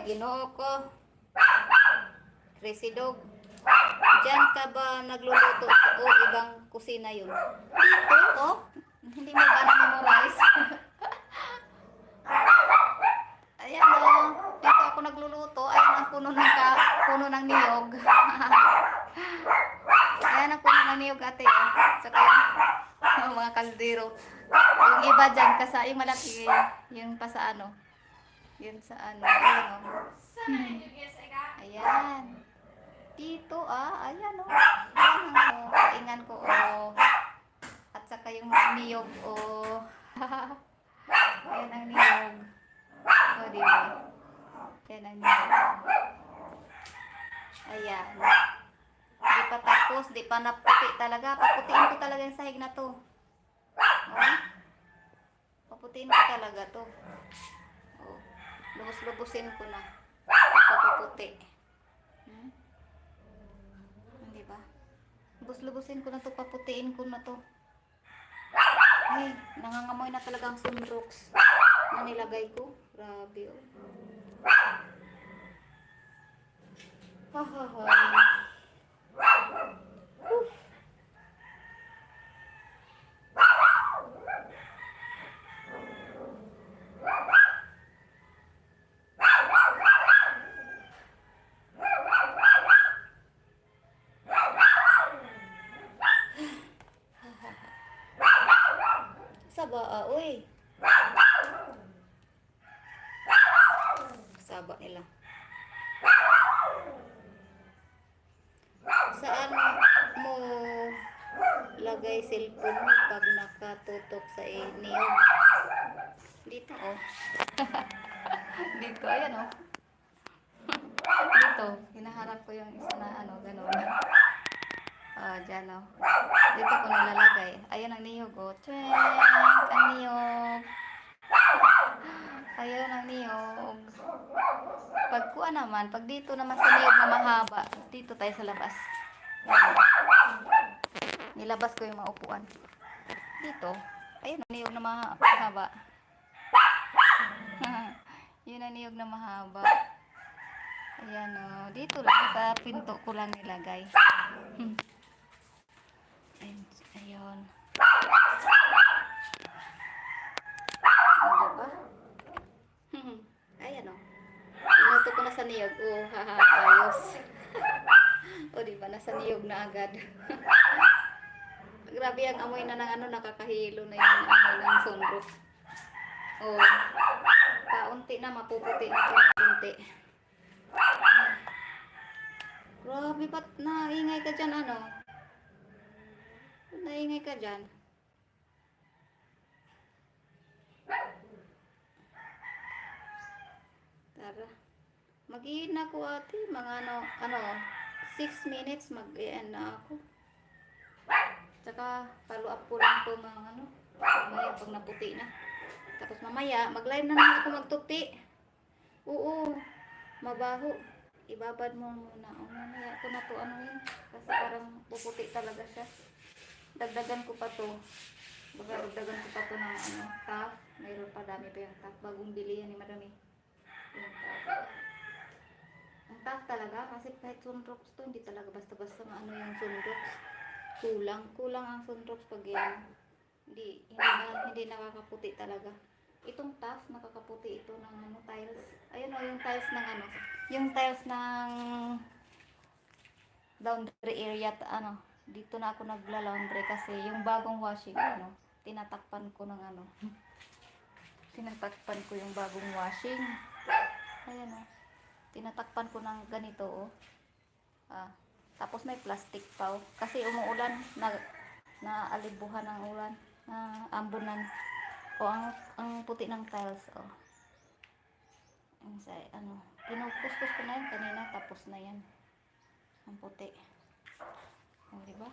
Ginoo ko. Crazy dog. Diyan ka ba nagluluto o ibang kusina yun? Dito, oh. Hindi mo ba na-memorize? Ayan, oh. Dito ako nagluluto. Ayan ang puno ng niyog. Ayan ang puno ng niyog, ate. Oh. Saka yung mga kaldero. Yung iba dyan, yung malaki, yung pa sa ano. Yun sa ano. Ayan, oh. Ayan. Dito, ayan, oh. Ayan ang ano, kaingan ko, oh. At saka yung niyog, oh. Ayan ang niyog. Oh, diba? Ayan ang niyog. Ayan. Di pa tapos, di pa naputi talaga. Paputiin ko talaga yung sahig na to. Oh. Paputiin ko talaga to. Oh. Lubos-lubusin ko na. Papuputi. Di ba? Lubos-lubusin ko na to. Paputiin ko na to. Ay, nangangamoy na talaga ang sunrocks na nilagay ko. Grabe, oh. Hahaha. Saba, uy. Saba nila. Saan mo lagay cellphone mo pag nakatutok sa niyog? Dito, oh. Dito, ayan, oh. Dito, hinaharap ko yung isa na ano, gano'n. Dyan, oh. Dito ko nalalagay. Ayan ang niyog, oh. Twenk! Ang niyog. Ayan ang niyog. Pag kuha naman, pag dito naman sa niyog na mahaba, dito tayo sa labas. Nilabas ko yung maupuan. Dito, ayun ang niyog na mahaba. Yun ang niyog na mahaba. Ayan, oh. Dito lang, sa pinto ko lang nilagay. Ayun. Diba? Ayan, oh. Inuto ko na sa niyog. Oh, haha, ayos. O, diba? Nasa niyog na agad. Grabe ang amoy na ng ano, nakakahilo na yung amoy ng sunroof. Oh, paunti na, mapuputi na ito ng kunti. Grabe, ba't naingay ka dyan, ano? Ba't naingay ka dyan? Tara. Mag-iin na ako, ate. Mga ano, 6 minutes mag-iin na ako. Tsaka, follow up ko lang po mga ano, mamaya pag naputi na. Tapos mamaya, mag-live na naman ako magtupi. Oo, mabaho. Ibabad mo muna. O, mamaya ko na to, ano yun. Kasi parang puputi talaga siya. Dagdagan ko pa to. Dagdagan ko pa to ng ano, taf. Mayroon pa, dami pa yung taf. Bagong bili yan ni madami. Yung taf. Ang taf talaga, kasi kahit sunrocks to, hindi talaga basta-basta maano yung sunrocks. Kulang ang sunrocks pag yan. Hindi nakakaputi talaga. Itong taf, nakakaputi ito ng ano, tiles. Ayun, yung tiles ng ano, yung tiles ng laundry area, ano, dito na ako nagla-laundry kasi yung bagong washing, ano, tinatakpan ko ng ano, tinatakpan ko yung bagong washing. Ayan, oh. Tinatakpan ko ng ganito, oh. Tapos may plastic pa, oh. Kasi umuulan, naalibuhan ng ulan, na ambunan. O, ang puti ng tiles, oh. Ano, kinukuskus ko na yan kanina, tapos na yan. Ang puti. O, diba?